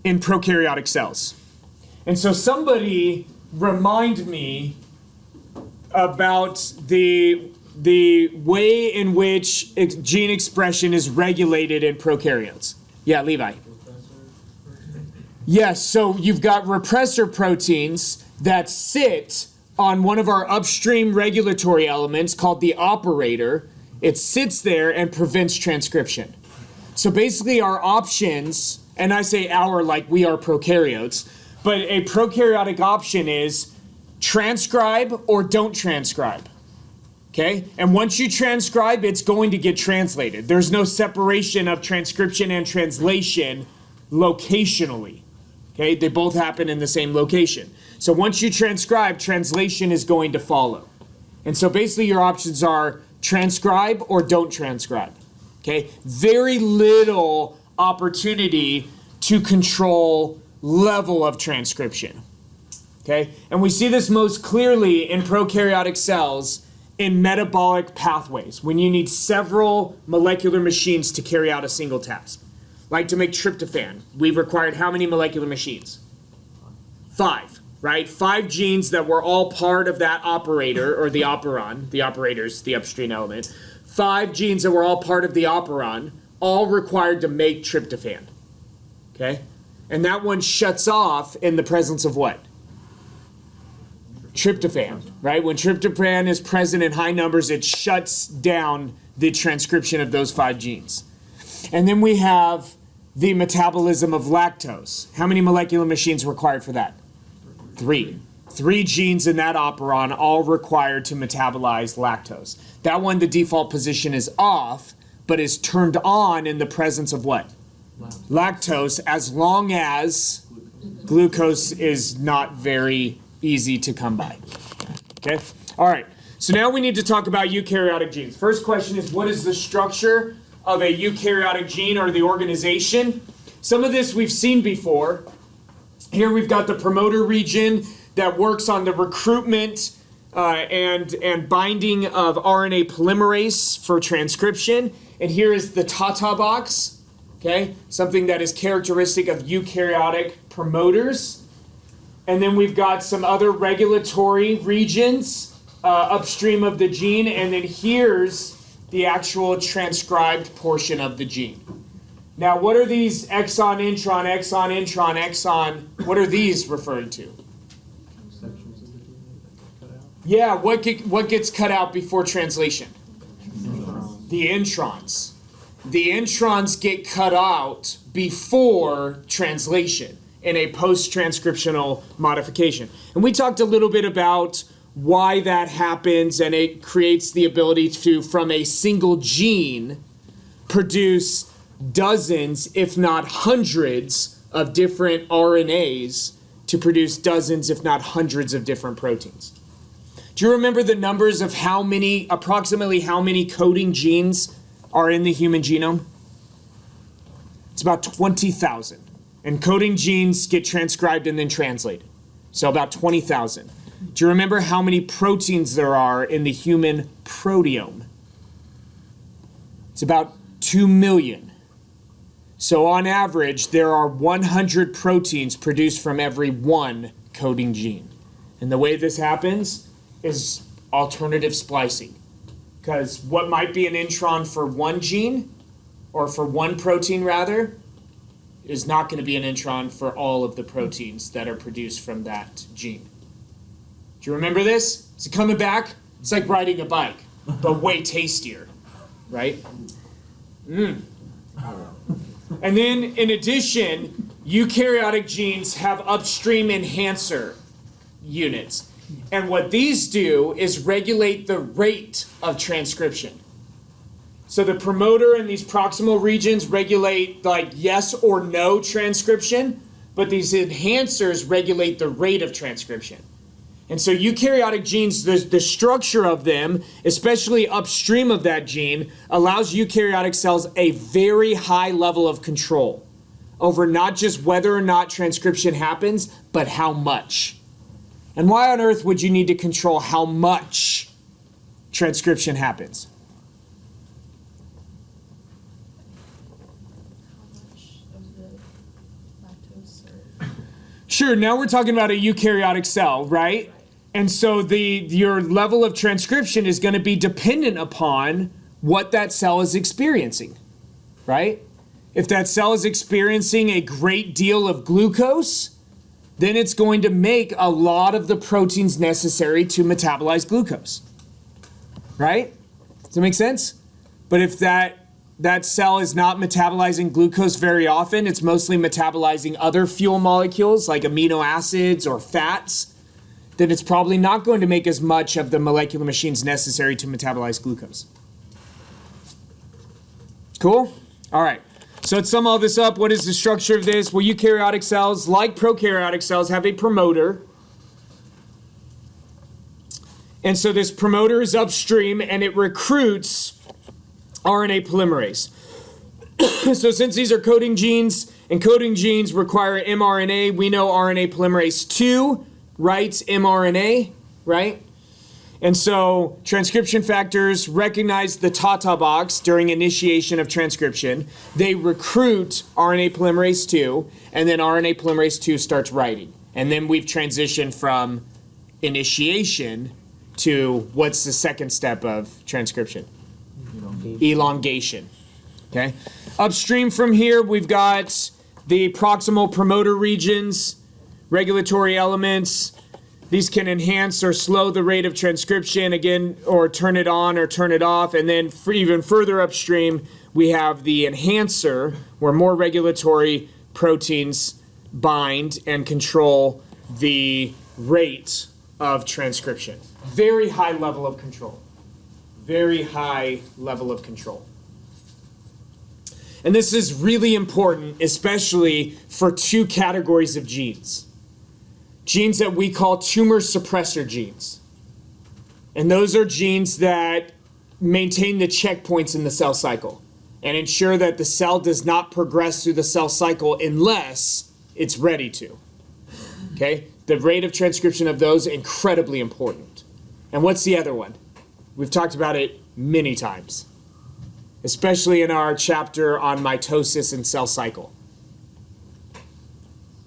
in prokaryotic cells. And so somebody remind me about the way in which gene expression is regulated in prokaryotes. Yeah, Levi. Yes, so you've got repressor proteins that sit on one of our upstream regulatory elements called the operator. It sits there and prevents transcription. So basically our options, and I say our like we are prokaryotes, but a prokaryotic option is transcribe or don't transcribe. Okay? And once you transcribe, it's going to get translated. There's no separation of transcription and translation locationally. Okay? They both happen in the same location. So once you transcribe, translation is going to follow. And so basically your options are transcribe or don't transcribe. Okay? Very little opportunity to control level of transcription. Okay? And we see this most clearly in prokaryotic cells in metabolic pathways, when you need several molecular machines to carry out a single task. Like to make tryptophan, we've required how many molecular machines? 5, right? 5 genes that were all part of that operator, or the operon, the operator's the upstream element. 5 genes that were all part of the operon, all required to make tryptophan. Okay? And that one shuts off in the presence of what? Tryptophan, right? When tryptophan is present in high numbers, it shuts down the transcription of those 5 genes. And then we have the metabolism of lactose. How many molecular machines required for that? 3. 3 genes in that operon, all required to metabolize lactose. That one, the default position is off, but is turned on in the presence of what? Lactose, as long as glucose is not very easy to come by. Okay? All right. So now we need to talk about eukaryotic genes. First question is, what is the structure of a eukaryotic gene or the organization? Some of this we've seen before. Here we've got the promoter region that works on the recruitment and binding of RNA polymerase for transcription. And here is the Tata box, okay? Something that is characteristic of eukaryotic promoters. And then we've got some other regulatory regions upstream of the gene, and then here's the actual transcribed portion of the gene. Now, what are these exon, intron, exon, intron, exon, what are these referring to? Sections of the DNA that get cut out. Yeah, what gets cut out before translation? Introns. The introns. The introns get cut out before translation in a post-transcriptional modification. And we talked a little bit about why that happens, and it creates the ability to, from a single gene, produce dozens, if not hundreds, of different RNAs to produce dozens, if not hundreds, of different proteins. Do you remember the numbers of approximately how many coding genes are in the human genome? It's about 20,000. And coding genes get transcribed and then translated. So about 20,000. Do you remember how many proteins there are in the human proteome? It's about 2 million. So on average, there are 100 proteins produced from every 1 coding gene. And the way this happens is alternative splicing. Because what might be an intron for 1 gene, or for 1 protein rather, is not going to be an intron for all of the proteins that are produced from that gene. Do you remember this? Is it coming back? It's like riding a bike, but way tastier, right? And then, in addition, eukaryotic genes have upstream enhancer units. And what these do is regulate the rate of transcription. So the promoter and these proximal regions regulate like yes or no transcription, but these enhancers regulate the rate of transcription. And so eukaryotic genes, the structure of them, especially upstream of that gene, allows eukaryotic cells a very high level of control over not just whether or not transcription happens, but how much. And why on earth would you need to control how much transcription happens? How much of the lactose Sure, now we're talking about a eukaryotic cell, right? And so your level of transcription is going to be dependent upon what that cell is experiencing, right? If that cell is experiencing a great deal of glucose, then it's going to make a lot of the proteins necessary to metabolize glucose, right? Does that make sense? But if that cell is not metabolizing glucose very often, it's mostly metabolizing other fuel molecules like amino acids or fats, then it's probably not going to make as much of the molecular machines necessary to metabolize glucose. Cool? All right. So let's sum all this up. What is the structure of this? Well, eukaryotic cells, like prokaryotic cells, have a promoter. And so this promoter is upstream and it recruits RNA polymerase. So since these are coding genes and coding genes require mRNA, we know RNA polymerase 2 writes mRNA, right? And so transcription factors recognize the TATA box during initiation of transcription. They recruit RNA polymerase 2, and then RNA polymerase 2 starts writing. And then we've transitioned from initiation to what's the second step of transcription? Elongation. Okay. Upstream from here, we've got the proximal promoter regions, regulatory elements. These can enhance or slow the rate of transcription, again, or turn it on or turn it off. And then for even further upstream, we have the enhancer, where more regulatory proteins bind and control the rate of transcription. Very high level of control. Very high level of control. And this is really important, especially for two categories of genes. Genes that we call tumor suppressor genes. And those are genes that maintain the checkpoints in the cell cycle and ensure that the cell does not progress through the cell cycle unless it's ready to. Okay? The rate of transcription of those, incredibly important. And what's the other one? We've talked about it many times, especially in our chapter on mitosis and cell cycle.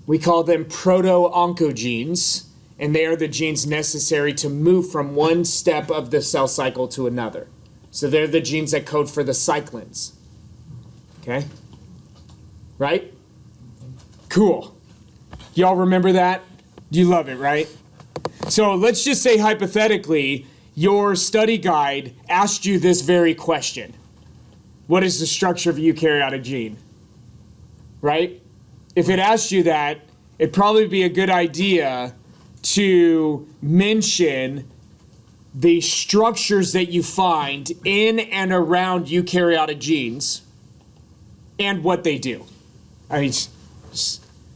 We call them proto-oncogenes, and they are the genes necessary to move from one step of the cell cycle to another. So they're the genes that code for the cyclins. Okay? Right? Cool. Y'all remember that? You love it, right? So let's just say hypothetically, your study guide asked you this very question. What is the structure of a eukaryotic gene? Right? If it asked you that, it'd probably be a good idea to mention the structures that you find in and around eukaryotic genes and what they do. I mean,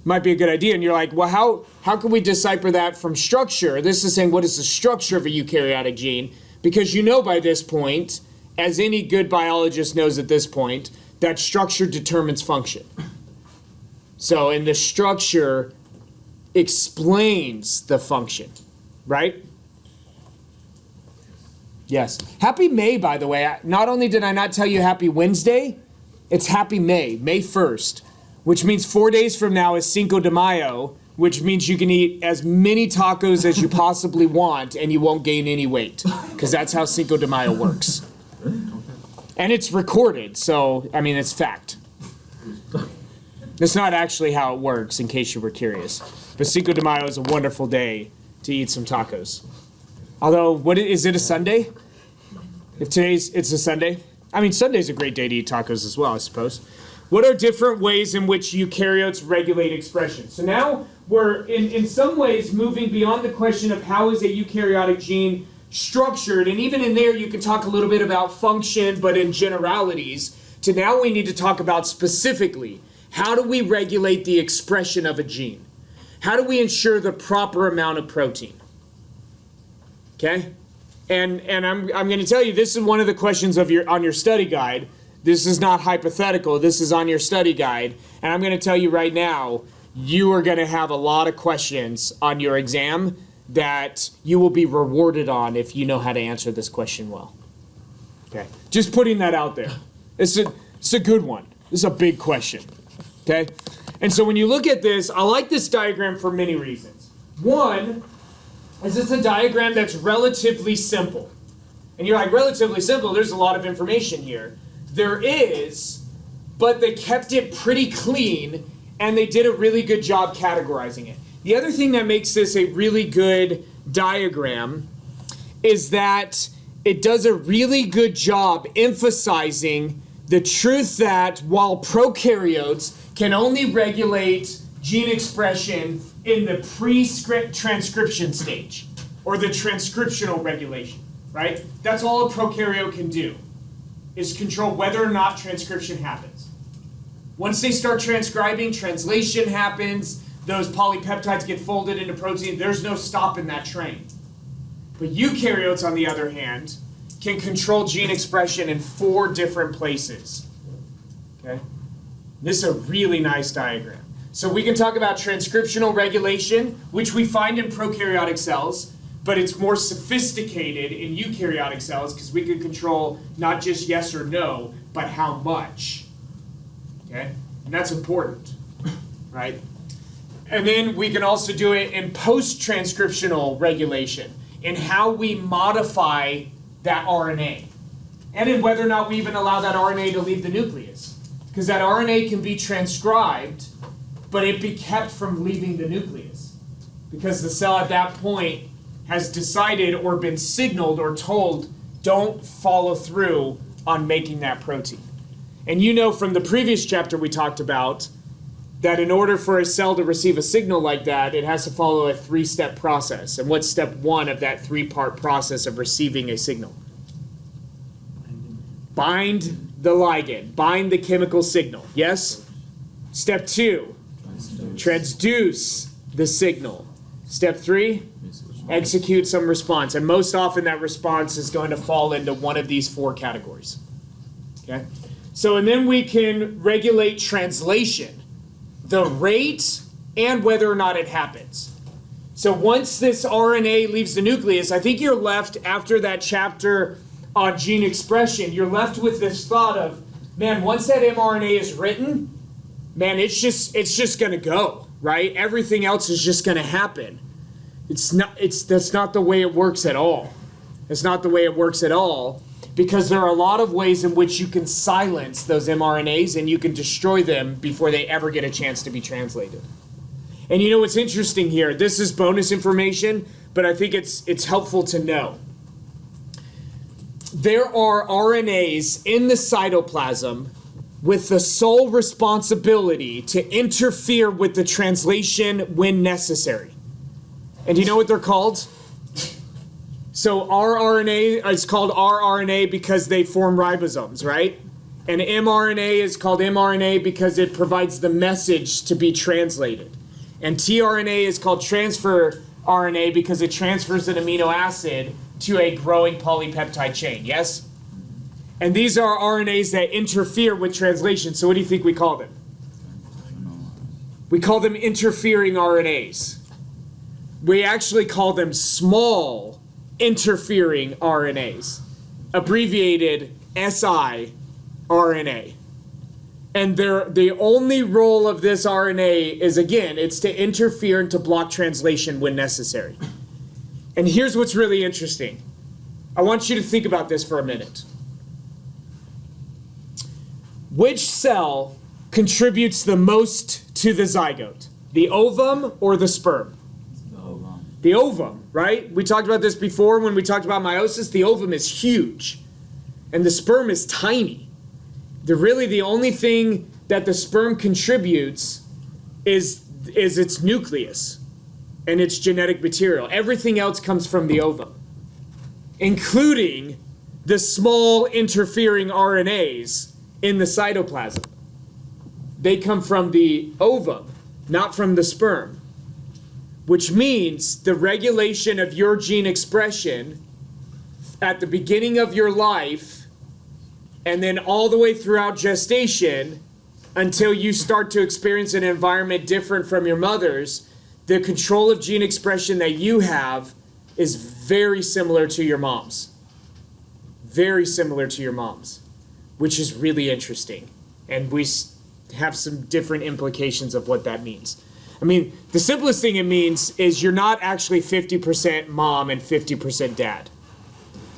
might be a good idea. And you're like, well, how can we decipher that from structure? This is saying, what is the structure of a eukaryotic gene? Because you know by this point, as any good biologist knows at this point, that structure determines function. So, and the structure explains the function, right? Yes. Happy May, by the way. Not only did I not tell you Happy Wednesday, it's Happy May, May 1st, which means 4 days from now is Cinco de Mayo, which means you can eat as many tacos as you possibly want and you won't gain any weight, because that's how Cinco de Mayo works. And it's recorded, so, I mean, it's fact. That's not actually how it works, in case you were curious. But Cinco de Mayo is a wonderful day to eat some tacos. Although, is it a Sunday? If it's a Sunday? I mean, Sunday's a great day to eat tacos as well, I suppose. What are different ways in which eukaryotes regulate expression? So now we're, in some ways, moving beyond the question of how is a eukaryotic gene structured, and even in there you can talk a little bit about function, but in generalities, to now we need to talk about specifically, how do we regulate the expression of a gene? How do we ensure the proper amount of protein? Okay? And I'm going to tell you, this is one of the questions on your study guide. This is not hypothetical. This is on your study guide. And I'm going to tell you right now, you are going to have a lot of questions on your exam that you will be rewarded on if you know how to answer this question well. Okay? Just putting that out there. It's a good one. This is a big question. Okay? And so when you look at this, I like this diagram for many reasons. One is it's a diagram that's relatively simple. And you're like, relatively simple, there's a lot of information here. There is, but they kept it pretty clean and they did a really good job categorizing it. The other thing that makes this a really good diagram is that it does a really good job emphasizing the truth that while prokaryotes can only regulate gene expression in the pre-transcription stage, or the transcriptional regulation, right? That's all a prokaryote can do, is control whether or not transcription happens. Once they start transcribing, translation happens, those polypeptides get folded into protein, there's no stopping that train. But eukaryotes, on the other hand, can control gene expression in 4 different places. Okay? This is a really nice diagram. So we can talk about transcriptional regulation, which we find in prokaryotic cells, but it's more sophisticated in eukaryotic cells because we can control not just yes or no, but how much. Okay? And that's important, right? And then we can also do it in post-transcriptional regulation, in how we modify that RNA, and in whether or not we even allow that RNA to leave the nucleus. Because that RNA can be transcribed, but it be kept from leaving the nucleus. Because the cell at that point has decided or been signaled or told, don't follow through on making that protein. And you know from the previous chapter we talked about that in order for a cell to receive a signal like that, it has to follow a 3-step process. And what's step 1 of that 3-part process of receiving a signal? Bind the ligand, bind the chemical signal, yes? Step 2, transduce the signal. Step 3, execute some response. And most often that response is going to fall into one of these 4 categories. Okay? So, and then we can regulate translation, the rate and whether or not it happens. So once this RNA leaves the nucleus, I think you're left, after that chapter on gene expression, you're left with this thought of, man, once that mRNA is written, man, it's just gonna go, right? Everything else is just gonna happen. That's not the way it works at all. It's not the way it works at all, because there are a lot of ways in which you can silence those mRNAs and you can destroy them before they ever get a chance to be translated. And you know what's interesting here? This is bonus information, but I think it's helpful to know. There are RNAs in the cytoplasm with the sole responsibility to interfere with the translation when necessary. And do you know what they're called? So rRNA is called rRNA because they form ribosomes, right? And mRNA is called mRNA because it provides the message to be translated. And tRNA is called transfer RNA because it transfers an amino acid to a growing polypeptide chain, yes? And these are RNAs that interfere with translation. So what do you think we call them? We call them interfering RNAs. We actually call them small interfering RNAs, abbreviated siRNA. And the only role of this RNA is, again, it's to interfere and to block translation when necessary. And here's what's really interesting. I want you to think about this for a minute. Which cell contributes the most to the zygote? The ovum or the sperm? The ovum, right? We talked about this before when we talked about meiosis. The ovum is huge, and the sperm is tiny. The only thing that the sperm contributes is its nucleus and its genetic material. Everything else comes from the ovum, including the small interfering RNAs in the cytoplasm. They come from the ovum, not from the sperm. Which means the regulation of your gene expression at the beginning of your life and then all the way throughout gestation until you start to experience an environment different from your mother's, the control of gene expression that you have is very similar to your mom's. Very similar to your mom's, which is really interesting. And have some different implications of what that means. I mean, the simplest thing it means is you're not actually 50% mom and 50% dad.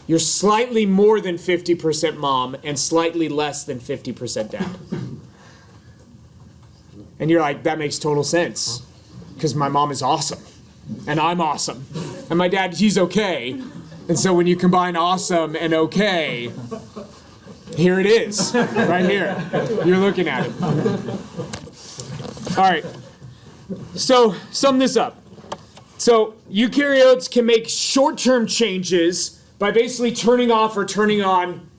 You're slightly more than 50% mom and slightly less than 50% dad. And you're like, that makes total sense, because my mom is awesome, and I'm awesome, and my dad, he's okay. And so when you combine awesome and okay, here it is, right here. You're looking at it. All right, so sum this up. So eukaryotes can make short-term changes by basically turning off or turning on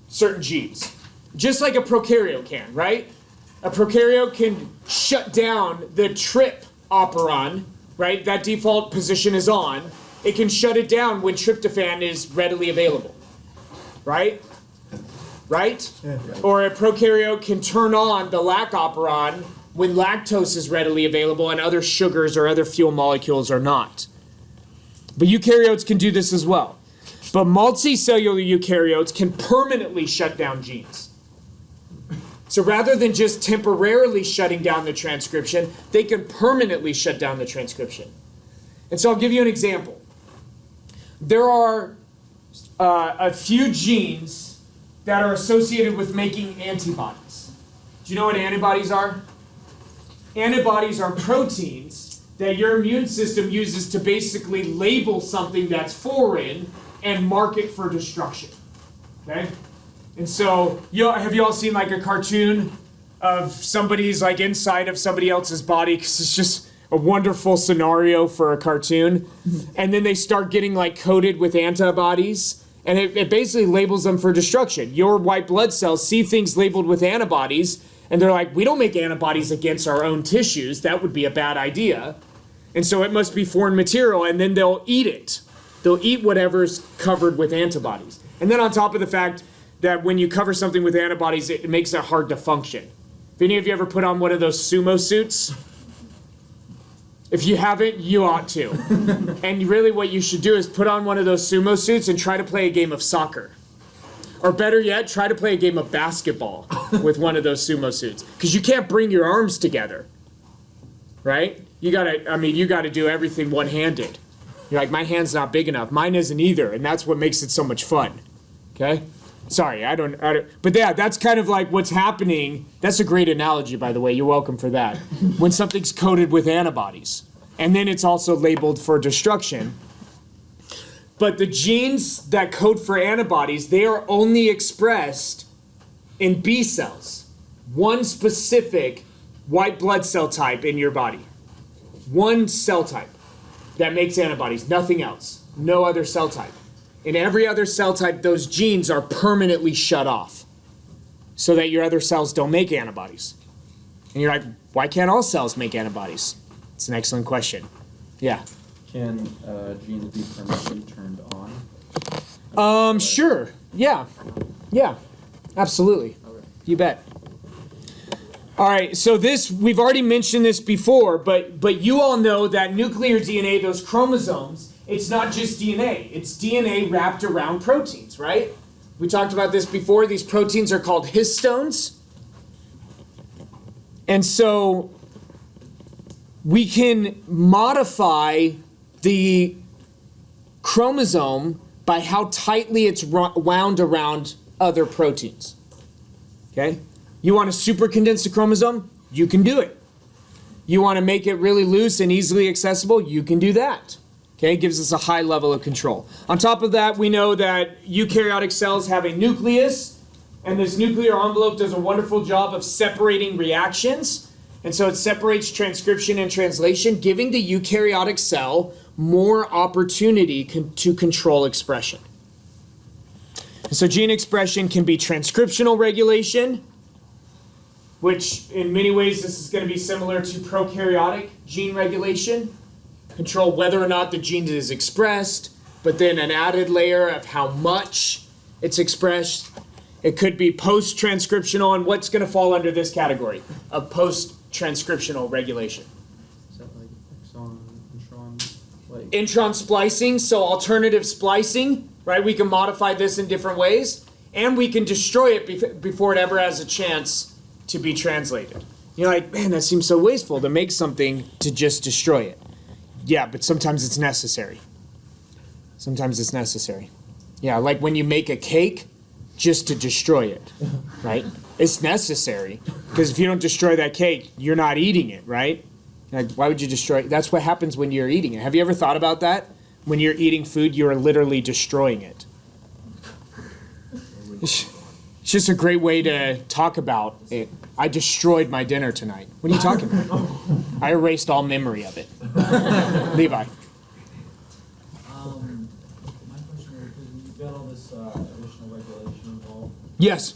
certain genes, just like a prokaryote can, right? A prokaryote can shut down the trip operon, right? That default position is on. It can shut it down when tryptophan is readily available, right? Right? Yeah. Or a prokaryote can turn on the lac operon when lactose is readily available and other sugars or other fuel molecules are not. But eukaryotes can do this as well. But multicellular eukaryotes can permanently shut down genes. So rather than just temporarily shutting down the transcription, they can permanently shut down the transcription. And so I'll give you an example. There are a few genes that are associated with making antibodies. Do you know what antibodies are? Antibodies are proteins that your immune system uses to basically label something that's foreign and mark it for destruction. Okay? And so, have you all seen like a cartoon of somebody's like inside of somebody else's body? Because it's just a wonderful scenario for a cartoon. And then they start getting like coated with antibodies, and it basically labels them for destruction. Your white blood cells see things labeled with antibodies, and they're like, we don't make antibodies against our own tissues. That would be a bad idea. And so it must be foreign material, and then they'll eat it. They'll eat whatever's covered with antibodies. And then on top of the fact that when you cover something with antibodies, it makes it hard to function. Have any of you ever put on one of those sumo suits? If you haven't, you ought to. And really what you should do is put on one of those sumo suits and try to play a game of soccer. Or better yet, try to play a game of basketball with one of those sumo suits. Because you can't bring your arms together, right? You gotta do everything one-handed. You're like, my hand's not big enough. Mine isn't either, and that's what makes it so much fun, okay? Sorry, I don't, but yeah, that's kind of like what's happening. That's a great analogy, by the way. You're welcome for that. When something's coated with antibodies, and then it's also labeled for destruction. But the genes that code for antibodies, they are only expressed in B cells. One specific white blood cell type in your body. One cell type that makes antibodies, nothing else. No other cell type. In every other cell type, those genes are permanently shut off so that your other cells don't make antibodies. And you're like, why can't all cells make antibodies? It's an excellent question. Yeah. Can genes be permanently turned on? Sure. Yeah. Yeah. Absolutely. Okay. You bet. All right, so we've already mentioned this before, but you all know that nuclear DNA, those chromosomes, it's not just DNA. It's DNA wrapped around proteins, right? We talked about this before. These proteins are called histones. And so we can modify the chromosome by how tightly it's wound around other proteins. Okay? You want to super condense the chromosome? You can do it. You want to make it really loose and easily accessible? You can do that. Okay, it gives us a high level of control. On top of that, we know that eukaryotic cells have a nucleus, and this nuclear envelope does a wonderful job of separating reactions. And so it separates transcription and translation, giving the eukaryotic cell more opportunity to control expression. And so gene expression can be transcriptional regulation, which in many ways this is going to be similar to prokaryotic gene regulation. Control whether or not the gene is expressed, but then an added layer of how much it's expressed. It could be post-transcriptional, and what's going to fall under this category of post-transcriptional regulation? Is that like exon, intron, like Intron splicing, so alternative splicing, right? We can modify this in different ways, and we can destroy it before it ever has a chance to be translated. You're like, man, that seems so wasteful to make something to just destroy it. Yeah, but sometimes it's necessary. Sometimes it's necessary. Yeah, like when you make a cake just to destroy it, right? It's necessary, because if you don't destroy that cake, you're not eating it, right? Like, why would you destroy it? That's what happens when you're eating it. Have you ever thought about that? When you're eating food, you're literally destroying it. It's just a great way to talk about it. I destroyed my dinner tonight. What are you talking about? I erased all memory of it. Levi. My question is, because you've got all this additional regulation involved, Yes.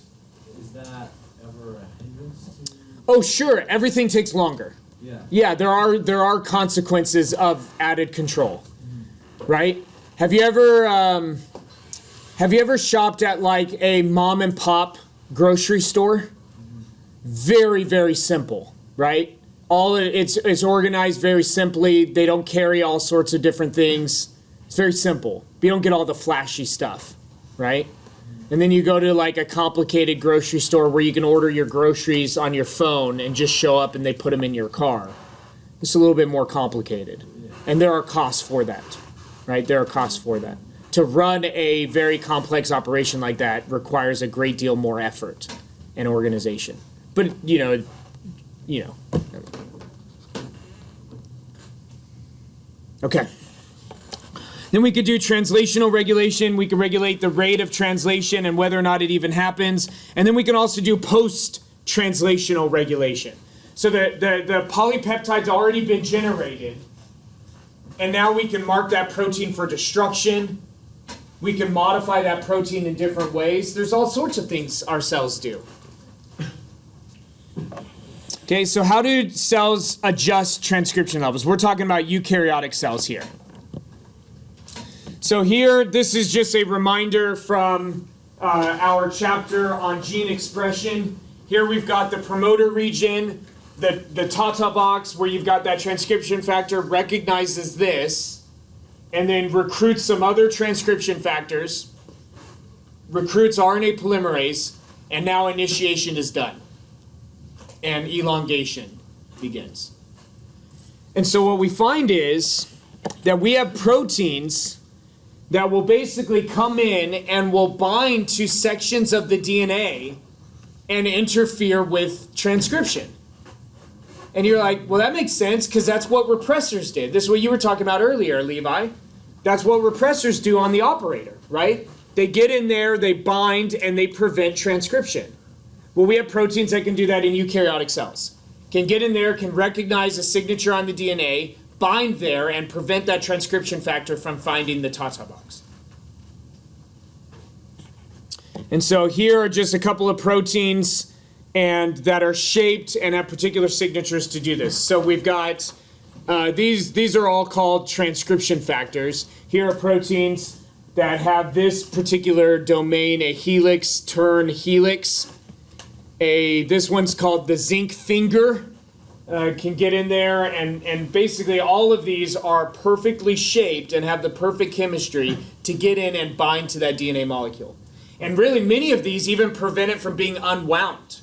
is that ever a hindrance to? Oh, sure. Everything takes longer. Yeah. Yeah, there are consequences of added control, right? Have you ever shopped at like a mom and pop grocery store? Very, very simple, right? It's organized very simply. They don't carry all sorts of different things. It's very simple. You don't get all the flashy stuff, right? And then you go to like a complicated grocery store where you can order your groceries on your phone and just show up and they put them in your car. It's a little bit more complicated. And there are costs for that, right? There are costs for that. To run a very complex operation like that requires a great deal more effort and organization. But, you know. Okay. Then we could do translational regulation. We could regulate the rate of translation and whether or not it even happens. And then we can also do post-translational regulation. So the polypeptide's already been generated. And now we can mark that protein for destruction. We can modify that protein in different ways. There's all sorts of things our cells do. Okay, so how do cells adjust transcription levels? We're talking about eukaryotic cells here. So here, this is just a reminder from our chapter on gene expression. Here we've got the promoter region, the Tata box where you've got that transcription factor recognizes this, and then recruits some other transcription factors, recruits RNA polymerase, and now initiation is done. And elongation begins. And so what we find is that we have proteins that will basically come in and will bind to sections of the DNA and interfere with transcription. And you're like, well, that makes sense because that's what repressors did. This is what you were talking about earlier, Levi. That's what repressors do on the operator, right? They get in there, they bind, and they prevent transcription. Well, we have proteins that can do that in eukaryotic cells. Can get in there, can recognize a signature on the DNA, bind there, and prevent that transcription factor from finding the Tata box. And so here are just a couple of proteins and that are shaped and have particular signatures to do this. So we've got, these are all called transcription factors. Here are proteins that have this particular domain, a helix, turn helix. This one's called the zinc finger. Can get in there, and basically all of these are perfectly shaped and have the perfect chemistry to get in and bind to that DNA molecule. And really many of these even prevent it from being unwound.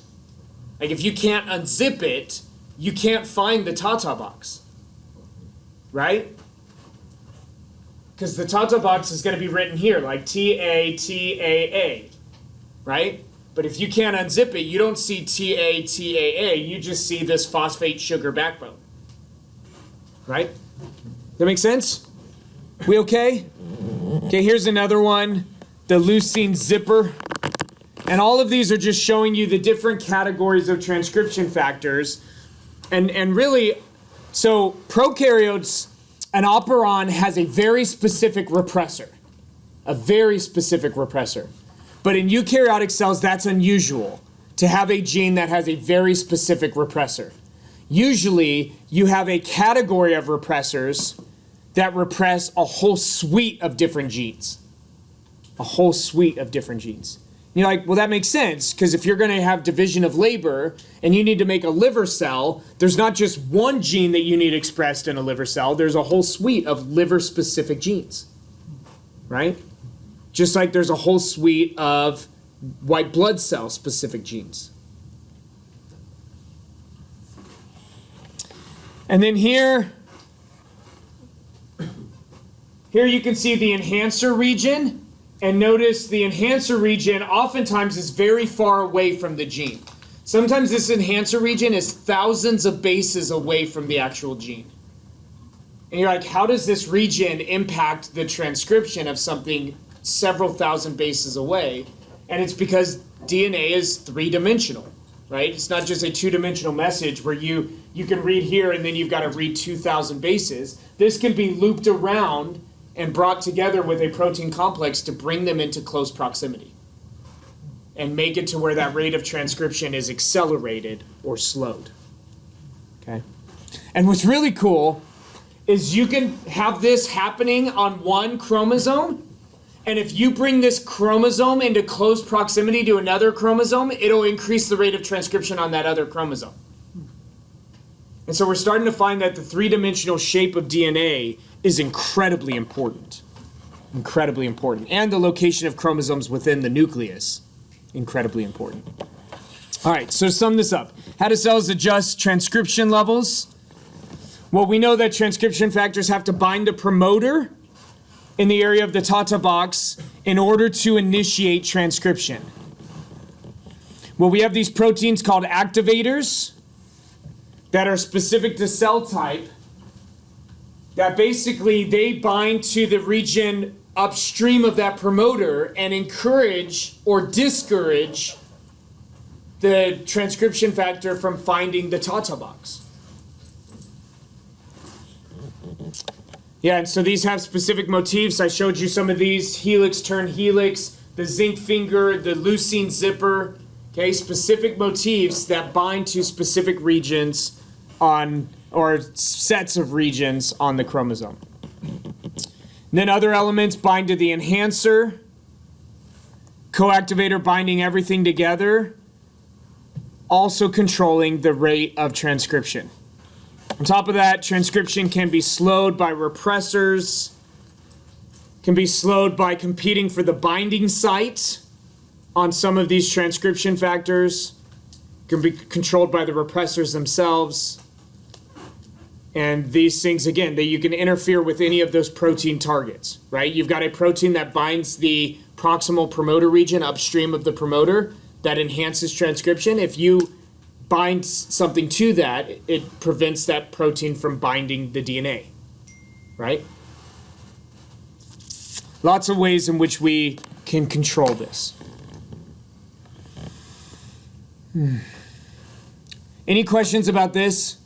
Like if you can't unzip it, you can't find the Tata box, right? Because the Tata box is going to be written here like TATAA, right? But if you can't unzip it, you don't see TATAA, you just see this phosphate sugar backbone. Right? That make sense? We okay? Okay, here's another one, the leucine zipper. And all of these are just showing you the different categories of transcription factors. And really, so prokaryotes, an operon has a very specific repressor. A very specific repressor. But in eukaryotic cells, that's unusual, to have a gene that has a very specific repressor. Usually, you have a category of repressors that repress a whole suite of different genes. A whole suite of different genes. You're like, well, that makes sense, because if you're going to have division of labor and you need to make a liver cell, there's not just one gene that you need expressed in a liver cell, there's a whole suite of liver-specific genes, right? Just like there's a whole suite of white blood cell specific genes. And then here you can see the enhancer region, and notice the enhancer region oftentimes is very far away from the gene. Sometimes this enhancer region is thousands of bases away from the actual gene. And you're like, how does this region impact the transcription of something several thousand bases away? And it's because DNA is three-dimensional, right? It's not just a two-dimensional message where you can read here and then you've got to read 2,000 bases. This can be looped around and brought together with a protein complex to bring them into close proximity and make it to where that rate of transcription is accelerated or slowed. Okay? And what's really cool is you can have this happening on one chromosome, and if you bring this chromosome into close proximity to another chromosome, it'll increase the rate of transcription on that other chromosome. And so we're starting to find that the three-dimensional shape of DNA is incredibly important. Incredibly important. And the location of chromosomes within the nucleus, incredibly important. All right, so to sum this up, how do cells adjust transcription levels? Well, we know that transcription factors have to bind a promoter in the area of the Tata box in order to initiate transcription. Well, we have these proteins called activators that are specific to cell type that basically they bind to the region upstream of that promoter and encourage or discourage the transcription factor from finding the Tata box. Yeah, and so these have specific motifs. I showed you some of these: helix, turn helix, the zinc finger, the leucine zipper. Okay, specific motifs that bind to specific regions on, or sets of regions on the chromosome. And then other elements bind to the enhancer, coactivator binding everything together, also controlling the rate of transcription. On top of that, transcription can be slowed by repressors, can be slowed by competing for the binding site on some of these transcription factors, can be controlled by the repressors themselves. And these things, again, that you can interfere with any of those protein targets, right? You've got a protein that binds the proximal promoter region upstream of the promoter that enhances transcription. If you bind something to that, it prevents that protein from binding the DNA, right? Lots of ways in which we can control this. Any questions about this?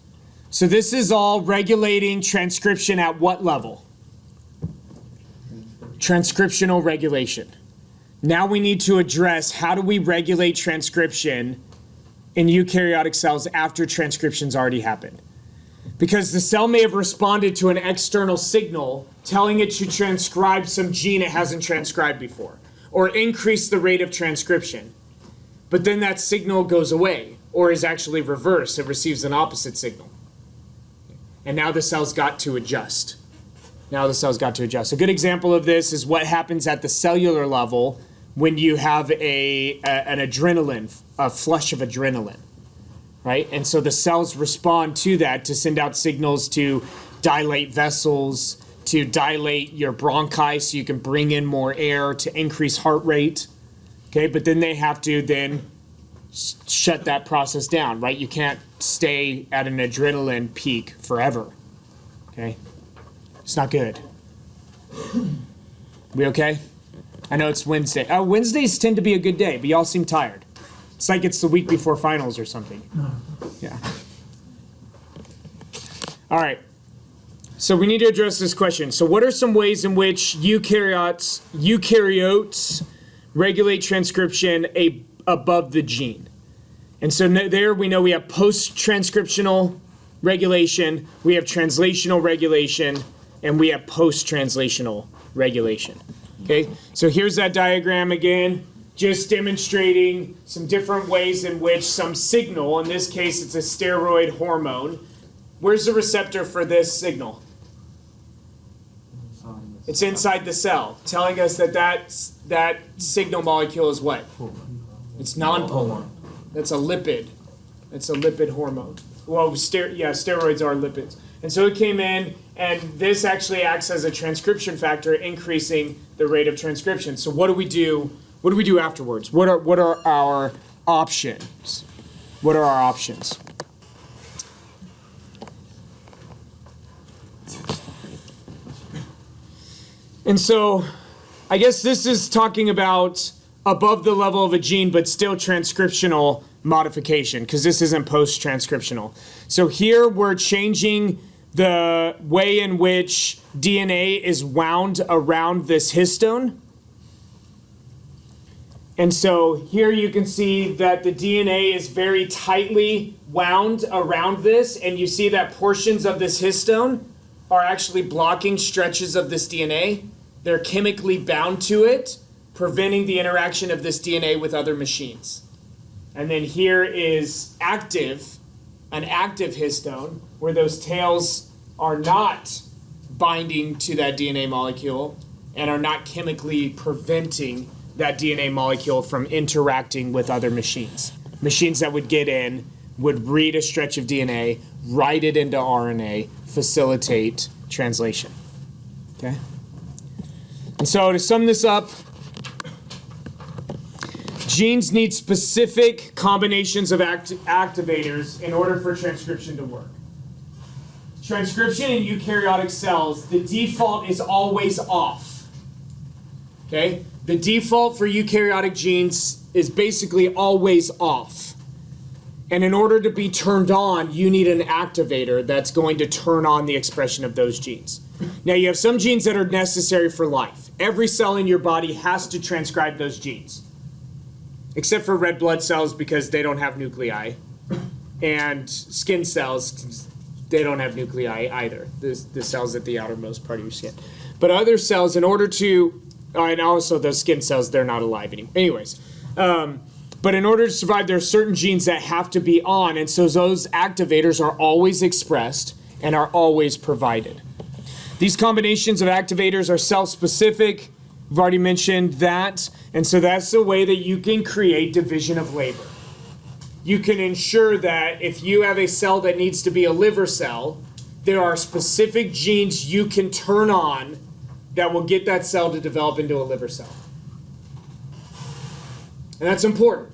So this is all regulating transcription at what level? Transcriptional regulation. Now we need to address, how do we regulate transcription in eukaryotic cells after transcription's already happened? Because the cell may have responded to an external signal telling it to transcribe some gene it hasn't transcribed before, or increase the rate of transcription. But then that signal goes away, or is actually reversed. It receives an opposite signal. And now the cell's got to adjust. A good example of this is what happens at the cellular level when you have an adrenaline, a flush of adrenaline, right? And so the cells respond to that to send out signals to dilate vessels, to dilate your bronchi so you can bring in more air, to increase heart rate, okay? But then they have to then shut that process down, right? You can't stay at an adrenaline peak forever, okay? It's not good. We okay? I know it's Wednesday. Wednesdays tend to be a good day, but y'all seem tired. It's like it's the week before finals or something. Yeah. All right. So we need to address this question. So what are some ways in which eukaryotes regulate transcription above the gene? And so there we know we have post-transcriptional regulation, we have translational regulation, and we have post-translational regulation. Okay, so here's that diagram again, just demonstrating some different ways in which some signal, in this case it's a steroid hormone. Where's the receptor for this signal? It's inside the cell, telling us that signal molecule is what? It's nonpolar. That's a lipid. It's a lipid hormone. steroids are lipids. And so it came in, and this actually acts as a transcription factor, increasing the rate of transcription. So what do we do? What do we do afterwards? What are our options? What are our options? And so I guess this is talking about above the level of a gene, but still transcriptional modification, because this isn't post-transcriptional. So here we're changing the way in which DNA is wound around this histone. And so here you can see that the DNA is very tightly wound around this, and you see that portions of this histone are actually blocking stretches of this DNA. They're chemically bound to it, preventing the interaction of this DNA with other machines. And then here is an active histone, where those tails are not binding to that DNA molecule and are not chemically preventing that DNA molecule from interacting with other machines. Machines that would get in, would read a stretch of DNA, write it into RNA, facilitate translation. Okay? And so to sum this up, genes need specific combinations of activators in order for transcription to work. Transcription in eukaryotic cells, the default is always off. Okay? The default for eukaryotic genes is basically always off. And in order to be turned on, you need an activator that's going to turn on the expression of those genes. Now, you have some genes that are necessary for life. Every cell in your body has to transcribe those genes, except for red blood cells because they don't have nuclei, and skin cells, they don't have nuclei either, the cells at the outermost part of your skin. But other cells, in order to, and also those skin cells, they're not alive anymore. Anyways, but in order to survive, there are certain genes that have to be on, and so those activators are always expressed and are always provided. These combinations of activators are cell-specific. We've already mentioned that, and so that's the way that you can create division of labor. You can ensure that if you have a cell that needs to be a liver cell, there are specific genes you can turn on that will get that cell to develop into a liver cell. And that's important,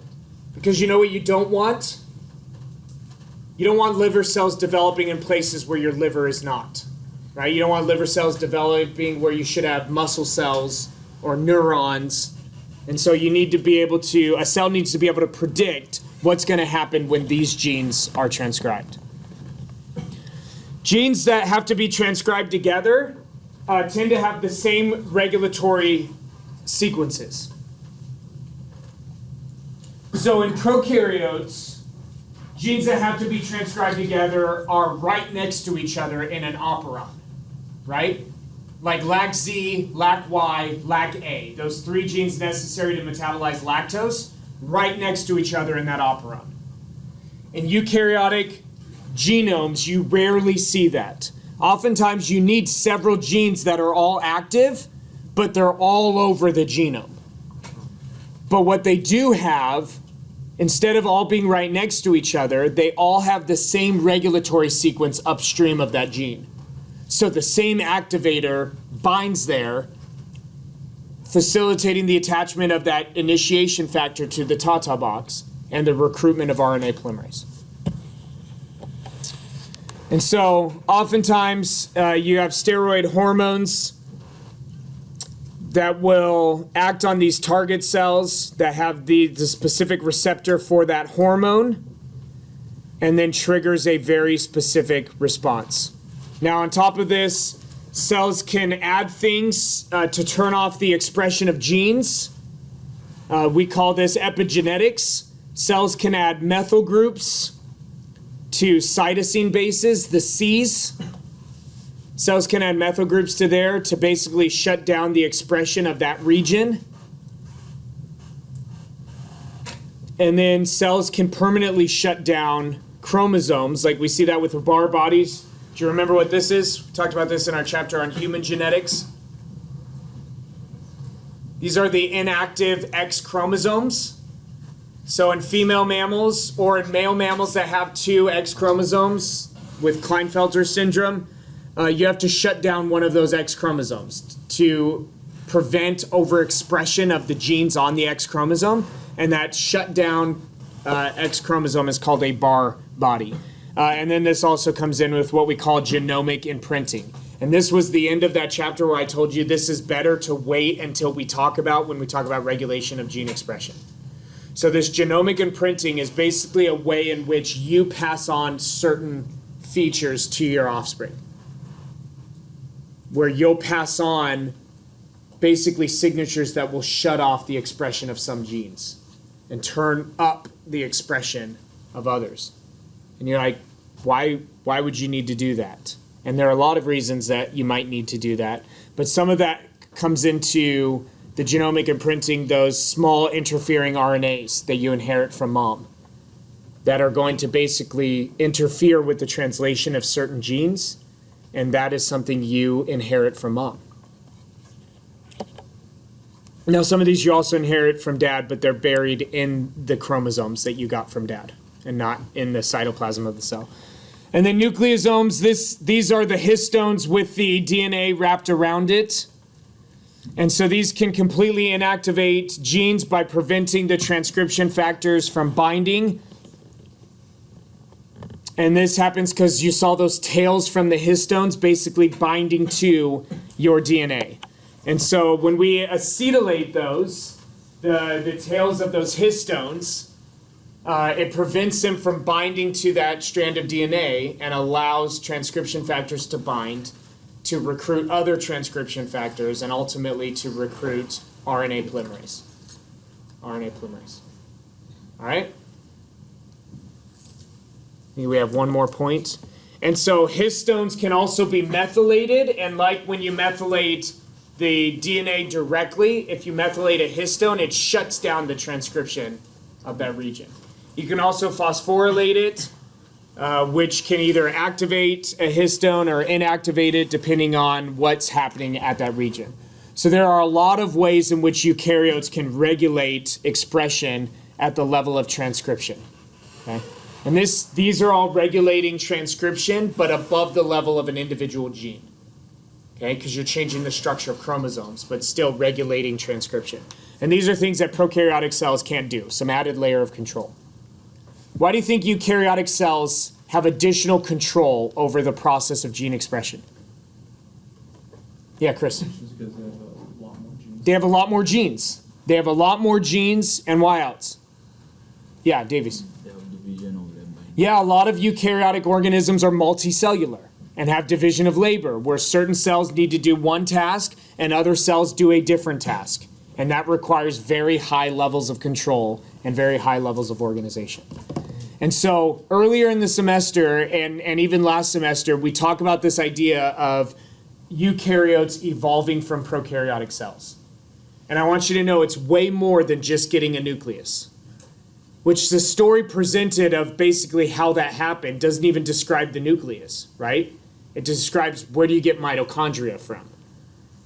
because you know what you don't want? You don't want liver cells developing in places where your liver is not, right? You don't want liver cells developing where you should have muscle cells or neurons. And so you need to be able to, a cell needs to be able to predict what's going to happen when these genes are transcribed. Genes that have to be transcribed together tend to have the same regulatory sequences. So in prokaryotes, genes that have to be transcribed together are right next to each other in an operon, right? Like LAC-Z, LAC-Y, LAC-A. Those three genes necessary to metabolize lactose, right next to each other in that operon. In eukaryotic genomes, you rarely see that. Oftentimes, you need several genes that are all active, but they're all over the genome. But what they do have, instead of all being right next to each other, they all have the same regulatory sequence upstream of that gene. So the same activator binds there, facilitating the attachment of that initiation factor to the TATA box and the recruitment of RNA polymerase. And so oftentimes you have steroid hormones that will act on these target cells that have the specific receptor for that hormone, and then triggers a very specific response. Now, on top of this, cells can add things to turn off the expression of genes. We call this epigenetics. Cells can add methyl groups to cytosine bases, the Cs. Cells can add methyl groups to there to basically shut down the expression of that region. And then cells can permanently shut down chromosomes, like we see that with bar bodies. Do you remember what this is? We talked about this in our chapter on human genetics. These are the inactive X chromosomes. So in female mammals or in male mammals that have two X chromosomes with Klinefelter syndrome, you have to shut down one of those X chromosomes to prevent overexpression of the genes on the X chromosome. And that shut down X chromosome is called a Barr body. And then this also comes in with what we call genomic imprinting. And this was the end of that chapter where I told you this is better to wait until we talk about when we talk about regulation of gene expression. So this genomic imprinting is basically a way in which you pass on certain features to your offspring, where you'll pass on basically signatures that will shut off the expression of some genes and turn up the expression of others. And you're like, why would you need to do that? And there are a lot of reasons that you might need to do that, but some of that comes into the genomic imprinting, those small interfering RNAs that you inherit from mom that are going to basically interfere with the translation of certain genes, and that is something you inherit from mom. Now, some of these you also inherit from dad, but they're buried in the chromosomes that you got from dad and not in the cytoplasm of the cell. And then nucleosomes, these are the histones with the DNA wrapped around it. And so these can completely inactivate genes by preventing the transcription factors from binding. And this happens because you saw those tails from the histones basically binding to your DNA. And so when we acetylate those, the tails of those histones, it prevents them from binding to that strand of DNA and allows transcription factors to bind to recruit other transcription factors and ultimately to recruit RNA polymerase. RNA polymerase. All right? I think we have one more point. And so histones can also be methylated, and like when you methylate the DNA directly, if you methylate a histone, it shuts down the transcription of that region. You can also phosphorylate it, which can either activate a histone or inactivate it depending on what's happening at that region. So there are a lot of ways in which eukaryotes can regulate expression at the level of transcription. Okay? And these are all regulating transcription, but above the level of an individual gene. Okay? Because you're changing the structure of chromosomes, but still regulating transcription. And these are things that prokaryotic cells can't do, some added layer of control. Why do you think eukaryotic cells have additional control over the process of gene expression? Yeah, Chris. Just because they have a lot more genes. They have a lot more genes. They have a lot more genes, and why else? Yeah, Davies. They have division of them. Yeah, a lot of eukaryotic organisms are multicellular and have division of labor, where certain cells need to do one task and other cells do a different task. And that requires very high levels of control and very high levels of organization. And so earlier in the semester and even last semester, we talk about this idea of eukaryotes evolving from prokaryotic cells. And I want you to know it's way more than just getting a nucleus, which the story presented of basically how that happened doesn't even describe the nucleus, right? It describes where do you get mitochondria from,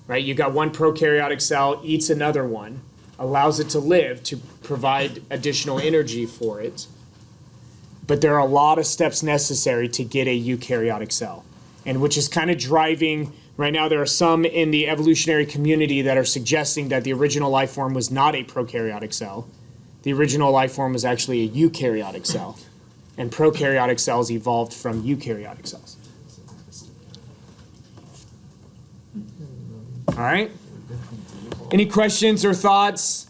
right? You got one prokaryotic cell, eats another one, allows it to live to provide additional energy for it. But there are a lot of steps necessary to get a eukaryotic cell, and which is kind of driving, right now there are some in the evolutionary community that are suggesting that the original life form was not a prokaryotic cell. The original life form was actually a eukaryotic cell, and prokaryotic cells evolved from eukaryotic cells. All right? Any questions or thoughts?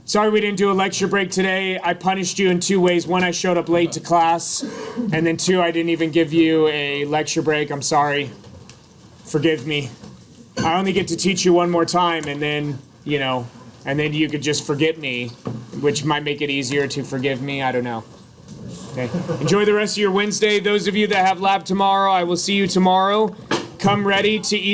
Sorry we didn't do a lecture break today. I punished you in two ways. One, I showed up late to class. And then two, I didn't even give you a lecture break. I'm sorry. Forgive me. I only get to teach you one more time, and then, and then you could just forget me, which might make it easier to forgive me. I don't know. Okay. Enjoy the rest of your Wednesday. Those of you that have lab tomorrow, I will see you tomorrow. Come ready to eat.